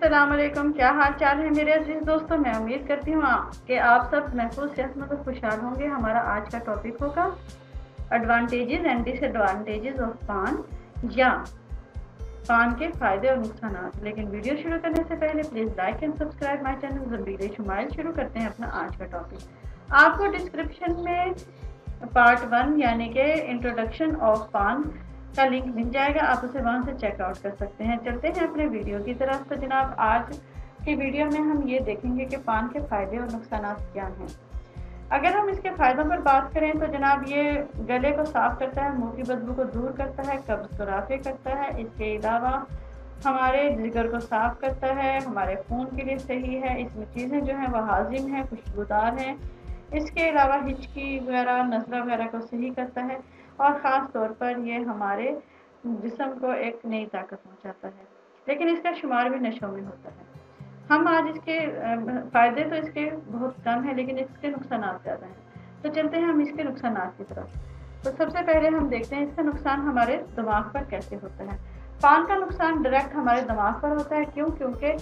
अस्सलाम वालेकुम। क्या हाल चाल है मेरे अजीज दोस्तों। मैं उम्मीद करती हूँ कि आप सब महफूज सेहतमंद और खुशहाल होंगे। हमारा आज का टॉपिक होगा एडवांटेजेस एंड डिसएडवांटेजेस ऑफ पान, या पान के फायदे और नुकसान। लेकिन वीडियो शुरू करने से पहले please like and subscribe my channel Zameer Shumail. शुरू करते हैं अपना आज का टॉपिक। आपको डिस्क्रिप्शन में पार्ट 1 यानी कि इंट्रोडक्शन ऑफ पान का लिंक मिल जाएगा, आप उसे वहां से चेकआउट कर सकते हैं। चलते हैं अपने वीडियो की तरफ। तो जनाब, आज की वीडियो में हम ये देखेंगे कि पान के फायदे और नुकसान क्या हैं। अगर हम इसके फायदों पर बात करें तो जनाब, ये गले को साफ करता है, मुंह की बदबू को दूर करता है, कब्ज को राफे करता है। इसके अलावा हमारे जिगर को साफ करता है, हमारे खून के लिए सही है। इसमें चीज़ें जो हैं वह हाजिम हैं, खुशबूदार हैं। इसके अलावा हिचकी वगैरह, नज़ला वगैरह को सही करता है और ख़ास तौर पर ये हमारे जिस्म को एक नई ताकत पहुँचाता है। लेकिन इसका शुमार भी नशों में होता है। हम आज इसके फ़ायदे तो इसके बहुत कम है, लेकिन इसके नुकसान ज़्यादा हैं। तो चलते हैं हम इसके नुकसान की तरफ। तो सबसे पहले हम देखते हैं इसका नुकसान हमारे दिमाग पर कैसे होता है। पान का नुकसान डायरेक्ट हमारे दिमाग पर होता है। क्यों? क्योंकि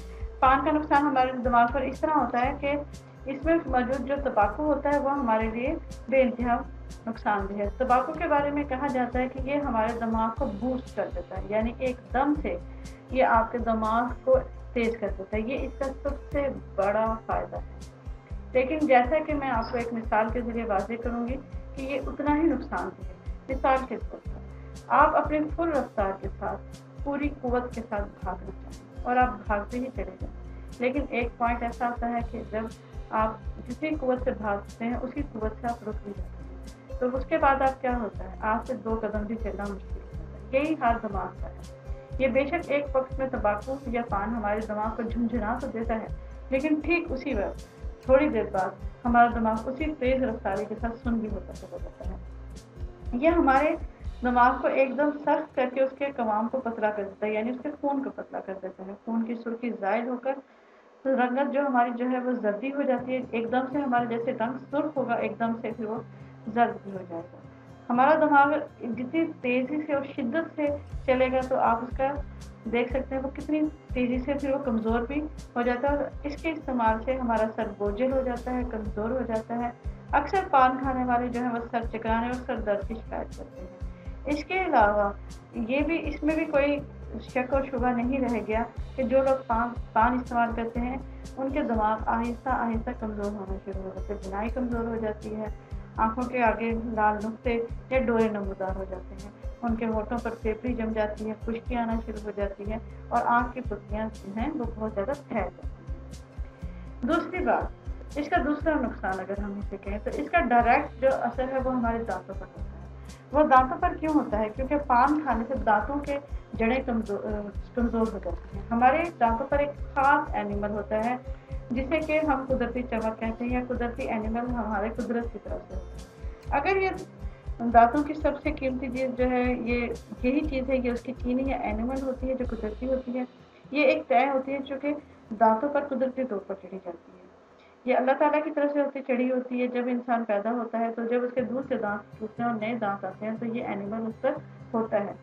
पान का नुकसान हमारे दिमाग पर इस तरह होता है कि इसमें मौजूद जो तंबाकू होता है वो हमारे लिए बेइंतहा नुकसानदेह है। तंबाकू के बारे में कहा जाता है कि ये हमारे दिमाग को बूस्ट कर देता है, यानी एकदम से ये आपके दिमाग को तेज कर देता है। ये इसका सबसे बड़ा फायदा है। लेकिन जैसा कि मैं आपको एक मिसाल के जरिए वाज़ेह करूंगी कि ये उतना ही नुकसानदेह है। मिसाल के तौर पर आप अपने फुल रफ्तार के साथ पूरी कुव्वत के साथ भागना चाहें और आप भागते ही चले जाएं, लेकिन एक पॉइंट ऐसा आता है कि जब आप जितनी कुव्वत से भागते हैं उसी कुव्वत से आप रुक भी जाते हैं, तो उसके बाद आप क्या होता है, आपसे 2 कदम भी चलना मुश्किल हो जाता है। यही हाल दिमाग का है। ये बेशक एक वक्त में तंबाकू या पान हमारे दिमाग को झुंझुना तो देता है, लेकिन ठीक उसी वक्त थोड़ी देर बाद हमारा दिमाग उसी तेज रफ्तारी के साथ सुन भी होता चला जाता है। यह हमारे दिमाग को एकदम सख्त करके उसके कवाम को पतला कर देता है, यानी उसके खून को पतला कर देता है। खून की सुर्खी ज़ायद होकर रंगत जो हमारी जो है वो जर्दी हो जाती है। एकदम से हमारा जैसे रंग सुर्ख होगा, एकदम से फिर वो जर्द भी हो जाएगा। हमारा दिमाग जितनी तेज़ी से और शिद्दत से चलेगा तो आप उसका देख सकते हैं वो कितनी तेज़ी से फिर वो कमज़ोर भी हो जाता है। और इसके इस्तेमाल से हमारा सर बोझिल हो जाता है, कमज़ोर हो जाता है। अक्सर पान खाने वाले जो है वो सर चकराने और सर दर्द की शिकायत करते हैं। इसके अलावा ये भी, इसमें भी कोई शक और शुबा नहीं रह गया कि जो लोग पान इस्तेमाल करते हैं उनके दिमाग आहिस्ता आहिस्ता कमज़ोर होना शुरू हो जाते हैं। बिनाई कमज़ोर हो जाती है, आंखों के आगे लाल नुक्ते या डोरे नमूदार हो जाते हैं, उनके होठों पर पेपड़ी जम जाती है, खुश्की आना शुरू हो जाती है और आँख की पुतलियाँ जो हैं वो बहुत ज़्यादा फैल जाती हैं। दूसरी बात, इसका दूसरा नुकसान अगर हम इसे कहें तो इसका डायरेक्ट जो असर है वो हमारे दांतों पर होता है। वो दांतों पर क्यों होता है? क्योंकि पान खाने से दांतों के जड़ें कमज़ोर हो जाती हैं। हमारे दांतों पर एक ख़ास एनिमल होता है जिसे कि हम कुदरती चमक कहते हैं, या कुदरती एनिमल हमारे कुदरत की तरफ से होता है। अगर ये दांतों की सबसे कीमती चीज़ जो है ये यही चीज़ है, ये उसकी चीनी या एनिमल होती है जो कुदरती होती है। ये एक तय होती है जो कि दांतों पर कुदरती तौर पर चढ़ी जाती है। ये अल्लाह ताला की तरफ से होती चढ़ी होती है। जब इंसान पैदा होता है तो जब उसके दूसरे दांत टूटते हैं और नए दांत आते हैं तो ये एनिमल उस पर होता है।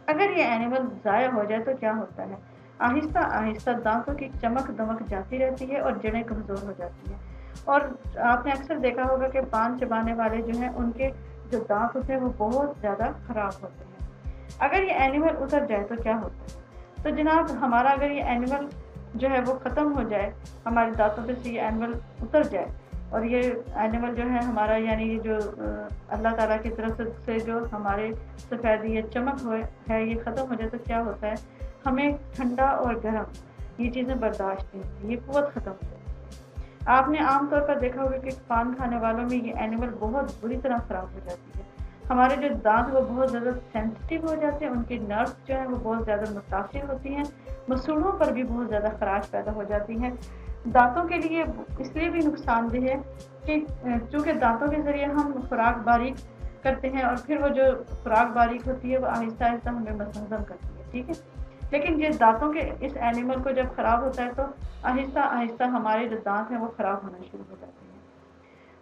अगर ये एनिमल ज़ाया हो जाए तो क्या होता है, आहिस्ता आहिस्ता दांतों की चमक दमक जाती रहती है और जड़ें कमज़ोर हो जाती हैं। और आपने अक्सर देखा होगा कि पान चबाने वाले जो हैं उनके जो दांत होते हैं वो बहुत ज़्यादा ख़राब होते हैं। अगर ये एनिमल उतर जाए तो क्या होता है? तो जनाब, हमारा अगर ये एनिमल जो है वो ख़त्म हो जाए, हमारे दांतों पे से ये एनिमल उतर जाए और ये एनिमल जो है हमारा, यानी ये जो अल्लाह ताला की तरफ से जो हमारे सफ़ेदी या चमक है ये ख़त्म हो जाए तो क्या होता है, हमें ठंडा और गर्म ये चीज़ें बर्दाश्त नहीं होती, ये क़ुव्वत ख़त्म हो जाती है। आपने आम तौर पर देखा होगा कि पान खाने वालों में ये एनिमल बहुत बुरी तरह ख़राब हो जाती है। हमारे जो दांत वो बहुत ज़्यादा सेंसिटिव हो जाते हैं, उनकी नर्व्स जो है वो बहुत ज़्यादा मुतासिर होती हैं, मसूड़ों पर भी बहुत ज़्यादा खराश पैदा हो जाती है। दांतों के लिए इसलिए भी नुकसानदेह है कि चूँकि दांतों के ज़रिए हम खुराक बारीक करते हैं और फिर वो जो खुराक बारीक होती है वो आहिस्ता आहिस्ता हमें हज़म करती है, ठीक है। लेकिन ये दांतों के इस एनिमल को जब ख़राब होता है तो आहिस्ता आहिस्ता हमारे जो दांत हैं वो ख़राब होना शुरू हो जाते हैं।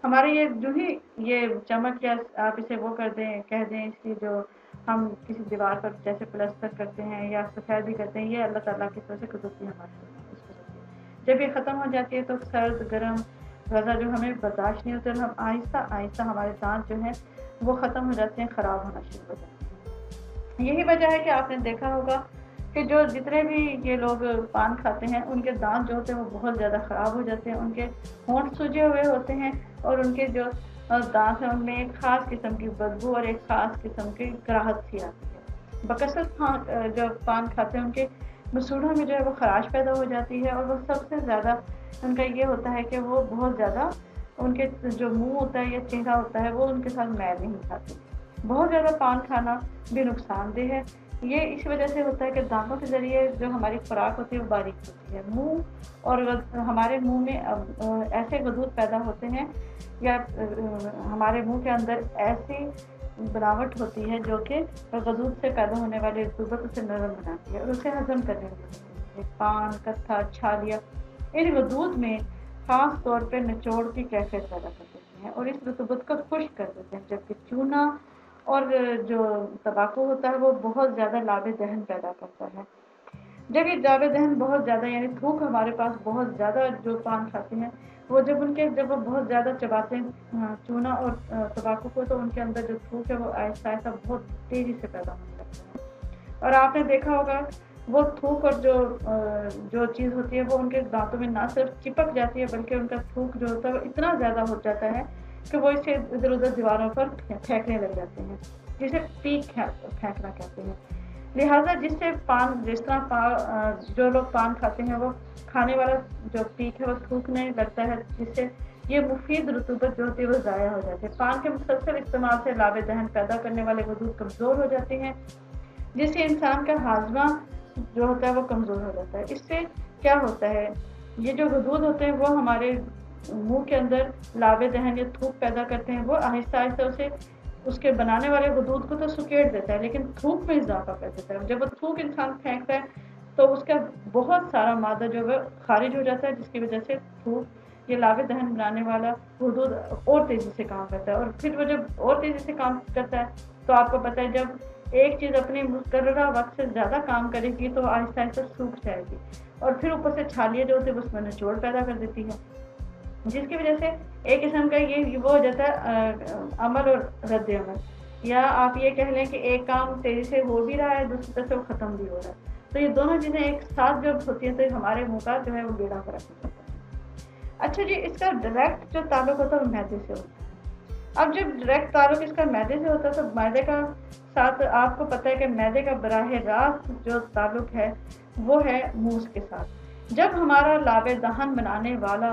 हमारे ये जो ही ये चमक, या आप इसे वो कर दें, कह दें इसकी जो हम किसी दीवार पर जैसे प्लस्तर करते हैं या सफेदी करते हैं, ये अल्लाह ताला की तरफ से कुदरती हमारे उसको होती है। जब ये ख़त्म हो जाती है तो सर्द गर्म गज़ा जो हमें बर्दाश्त नहीं होते, और हम आहिस्ता आहिस्ता हमारे दांत जो हैं वो ख़त्म हो जाते हैं, ख़राब होना शुरू हो जाते हैं। यही वजह है कि आपने देखा होगा कि जो जितने भी ये लोग पान खाते हैं उनके दांत जो होते हैं वो बहुत ज़्यादा ख़राब हो जाते हैं, उनके होंठ सूजे हुए होते हैं, और उनके जो दांत हैं उनमें एक ख़ास किस्म की बदबू और एक ख़ास किस्म की कराहट सी आती है। बकसरत जो पान खाते हैं उनके मसूड़ों में जो है वो खराश पैदा हो जाती है, और वो सबसे ज़्यादा उनका ये होता है कि वो बहुत ज़्यादा उनके जो मुंह होता है या चेहरा होता है वो उनके साथ मैल नहीं खाते। बहुत ज़्यादा पान खाना भी नुकसानदेह है। ये इस वजह से होता है कि दांतों के ज़रिए जो हमारी खुराक होती है वो बारीक होती है। मुंह और हमारे मुंह में ऐसे गदूद पैदा होते हैं, या हमारे मुंह के अंदर ऐसी बनावट होती है जो कि गदूद से पैदा होने वाली रतूबत उसे नरम बनाती है और उसे हजम करने में मदद करती है। पान, कत्था, छालिया इन गदूद में खास तौर पर निचोड़ की कैफियत पैदा कर देती हैं और इस रतूबत को खुश्क कर देते हैं, जबकि चूना और जो तंबाकू होता है वो बहुत ज़्यादा लावे दहन पैदा करता है। जब ये लावे दहन बहुत ज़्यादा यानी थूक हमारे पास बहुत ज़्यादा जो पान खाते हैं वो जब वो बहुत ज़्यादा चबाते हैं चूना और तंबाकू को, तो उनके अंदर जो थूक है वो आहिस्ता आहिस्ता बहुत तेज़ी से पैदा होने लगता है। और आपने देखा होगा वो थूक और जो चीज़ होती है वो उनके दांतों में ना सिर्फ चिपक जाती है बल्कि उनका थूक जो होता है वो इतना ज़्यादा हो जाता है कि वो इसे इधर उधर दीवारों पर फेंकने लग जाते हैं, जिसे पीक फेंकना कहते हैं। लिहाजा जिस तरह जो लोग पान खाते हैं वो खाने वाला जो पीक है वो थूकने लगता है, जिससे ये मुफीद रतूबत जो होती है वो ज़ाया हो जाती है। पान के मुसलसल इस्तेमाल से लावे दहन पैदा करने वाले गदूद कमज़ोर हो जाते हैं, जिससे इंसान का हाजमा जो होता है वो कमज़ोर हो जाता है। इससे क्या होता है, ये जो गदूद होते हैं वो हमारे मुंह के अंदर लावे दहन या थूक पैदा करते हैं, वो आहिस्ता आहिस्ता उसके बनाने वाले गदूद को तो सुकेड़ देता है लेकिन थूक में इजाफा कर देता है। जब वो थूक इंसान फेंकता है तो उसका बहुत सारा मादा जो है खारिज हो जाता है, जिसकी वजह से थूक ये लावे दहन बनाने वाला गदूद और तेज़ी से काम करता है। और फिर वो जब और तेज़ी से काम करता है तो आपको पता है जब एक चीज़ अपने मुकर्ररा वक्त से ज़्यादा काम करेगी तो आहिस्ता आहिस्ता सूख जाएगी, और फिर ऊपर से छालियाँ जो होती है उसमें निचोड़ पैदा कर देती है, जिसकी वजह से एक किस्म का ये वो हो जाता है अमल और रद्द अमल, या आप ये कह लें कि एक काम तेज़ी से हो भी रहा है दूसरी तरफ से वो ख़त्म भी हो रहा है। तो ये दोनों चीज़ें एक साथ जब होती हैं तो हमारे मुंह का जो है वो बेड़ा फर्क हो जाता है। अच्छा जी, इसका डायरेक्ट जो ताल्लुक होता है वो मैदे से होता है। अब जब डायरेक्ट ताल्लुक इसका मैदे से होता है तो मैदे का साथ आपको पता है कि मैदे का बराह रास्त जो ताल्लुक है वो है मुंह के साथ। जब हमारा लावे दहन बनाने वाला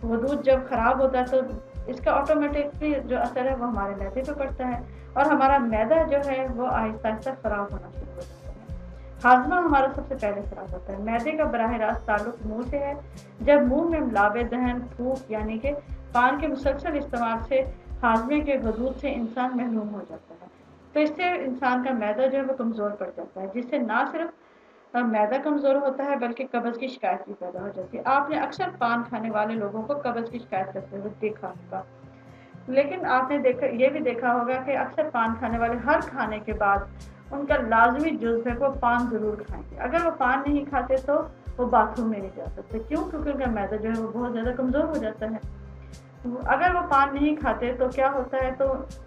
वजूद जब ख़राब होता है तो इसका ऑटोमेटिकली जो असर है वो हमारे मैदे पे पड़ता है, और हमारा मैदा जो है वो आहिस्ता आहिस्ता ख़राब होना शुरू हो जाता है। हाजमा हमारा सबसे पहले ख़राब होता है। मैदे का बराह रास्त ताल्लुक मुंह से है। जब मुंह में लावे दहन, थूक यानी कि पान के मुसलसल इस्तेमाल से हाजमे के गदूद से इंसान महरूम हो जाता है, तो इससे इंसान का मैदा जो है वो कमज़ोर पड़ जाता है, जिससे ना सिर्फ मैदा कमज़ोर होता है बल्कि कब्ज़ की शिकायत भी पैदा हो जाती है। आपने अक्सर पान खाने वाले लोगों को कब्ज़ की शिकायत करते हुए देखा होगा, लेकिन आपने ये भी देखा होगा कि अक्सर पान खाने वाले हर खाने के बाद उनका लाजमी जुज़्व है वो पान ज़रूर खाएंगे। अगर वो पान नहीं खाते तो वो बाथरूम में नहीं जा सकते। क्यों? क्योंकि उनका मैदा जो है वो बहुत ज़्यादा कमज़ोर हो जाता है। अगर वो पान नहीं खाते तो क्या होता है, तो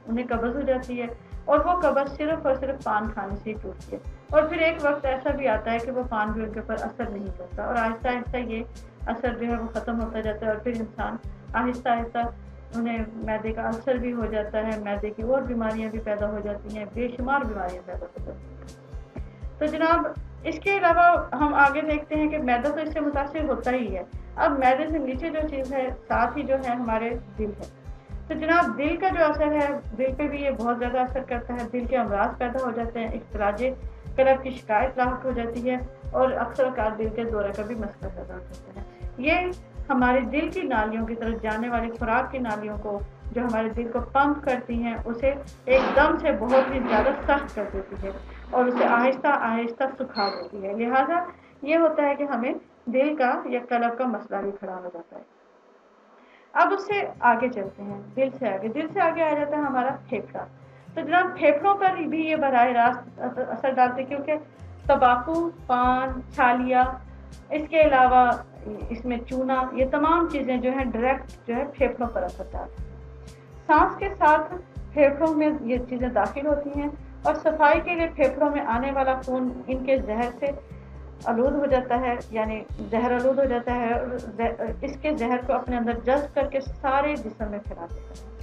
उन्हें कब्ज़ हो जाती है, और वो कब्ज़ सिर्फ और सिर्फ पान खाने से ही टूटती है। और फिर एक वक्त ऐसा भी आता है कि वो पान भी उनके ऊपर असर नहीं करता और आहिस्ता आहिस्ता ये असर जो है वो ख़त्म होता जाता है, और फिर इंसान आहिस्ता आहिस्ता उन्हें मैदे का अल्सर भी हो जाता है, मैदे की और बीमारियां भी पैदा हो जाती हैं, बेशुमार बीमारियां पैदा हो जाती हैं। तो जनाब इसके अलावा हम आगे देखते हैं कि मैदा तो इससे मुतासिर होता ही है। अब मैदे से नीचे जो चीज़ है साथ ही जो है हमारे दिल है। तो जनाब दिल का जो असर है, दिल पे भी ये बहुत ज़्यादा असर करता है। दिल के अमराज पैदा हो जाते हैं, इख्तिलाजे कल्ब की शिकायत लाक हो जाती है, और अक्सर औक़ात दिल के दौरे का भी मसला पैदा हो जाता है। ये हमारे दिल की नालियों की तरफ जाने वाली खुराक की नालियों को जो हमारे दिल को पंप करती हैं उसे एकदम से बहुत ही ज़्यादा सख्त कर देती है और उसे आहिस्ता आहिस्ता सुखा देती है। लिहाजा ये होता है कि हमें दिल का या कल्ब का मसला भी खड़ा हो जाता है। अब उससे आगे चलते हैं, दिल से आगे आ जाता है हमारा फेफड़ा। तो जनाब फेफड़ों पर भी ये बराह रास्त असर डालते हैं, क्योंकि तंबाकू, पान, छालिया, इसके अलावा इसमें चूना, ये तमाम चीज़ें जो है डायरेक्ट जो है फेफड़ों पर असर डालती हैं। सांस के साथ फेफड़ों में ये चीज़ें दाखिल होती हैं और सफाई के लिए फेफड़ों में आने वाला खून इनके जहर से आलूद हो जाता है, यानी जहर आलूद हो जाता है और इसके जहर को अपने अंदर जज्ब करके सारे जिस्म में फैला देता है।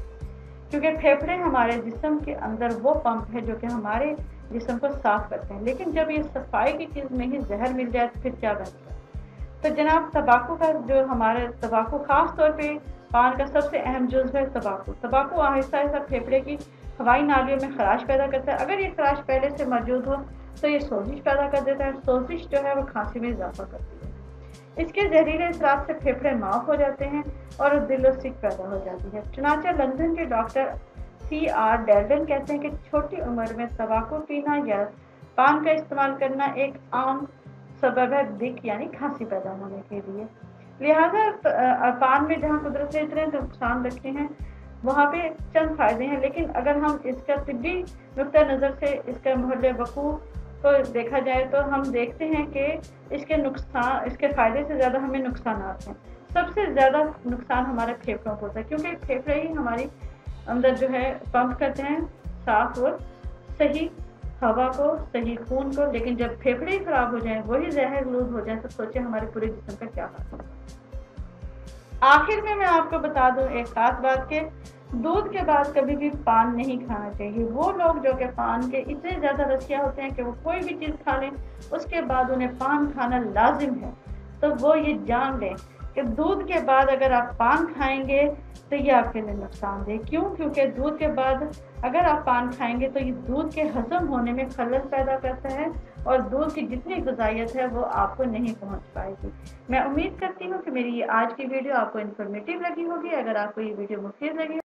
क्योंकि फेफड़े हमारे जिस्म के अंदर वो पंप है जो कि हमारे जिस्म को साफ करते हैं, लेकिन जब ये सफाई की चीज़ में ही जहर मिल जाए तो फिर क्या बनता है। तो जनाब तंबाकू का जो हमारे तंबाकू ख़ास तौर पे पान का सबसे अहम जुज़्व है तंबाकू। तंबाकू आहिस्ता आहिस्ता फेफड़े की हवाई नालियों में खराश पैदा करता है। अगर ये खराश पहले से मौजूद हो तो ये सोजिश पैदा कर देता है। सोजिश जो है वो खांसी में इजाफा करती है। इसके जहरीले असरात से फेफड़े माफ हो जाते हैं और दिल-ओ-सिक पैदा हो जाती है। चुनांचे लंदन के डॉक्टर C.R. डेल्टन कहते हैं कि छोटी उम्र में तंबाकू पीना या पान का इस्तेमाल करना एक आम सबब है दिक यानी खांसी पैदा होने के लिए। लिहाजा पान में जहाँ कुदरत ने इतने नुकसान रखे हैं वहाँ पे चंद फायदे हैं, लेकिन अगर हम इसका तिब्बी नुक्ता नज़र से इसका महल वकूअ को देखा जाए तो हम देखते हैं कि इसके फ़ायदे से ज़्यादा हमें नुकसानात हैं। सबसे ज़्यादा नुकसान हमारे फेफड़ों को होता है, क्योंकि फेफड़े ही हमारी अंदर जो है पंप करते हैं साफ और सही हवा को, सही खून को। लेकिन जब फेफड़े ही खराब हो जाएं, वही जहर-आलूद हो जाए, तो सोचे हमारे पूरे जिस्म का क्या हाल होगा। आखिर में मैं आपको बता दूं एक खास बात के दूध के बाद कभी भी पान नहीं खाना चाहिए। वो लोग जो कि पान के इतने ज़्यादा रसिया होते हैं कि वो कोई भी चीज़ खा लें उसके बाद उन्हें पान खाना लाजिम है, तो वो ये जान लें कि दूध के बाद अगर आप पान खाएंगे तो ये आपके लिए नुकसानदेह। क्यों? क्योंकि दूध के बाद अगर आप पान खाएंगे तो ये दूध के हजम होने में खलल पैदा करता है और दूध की जितनी ग़िज़ाइयत है वो आपको नहीं पहुंच पाएगी। मैं उम्मीद करती हूँ कि मेरी ये आज की वीडियो आपको इन्फॉर्मेटिव लगी होगी। अगर आपको ये वीडियो मुफीद लगी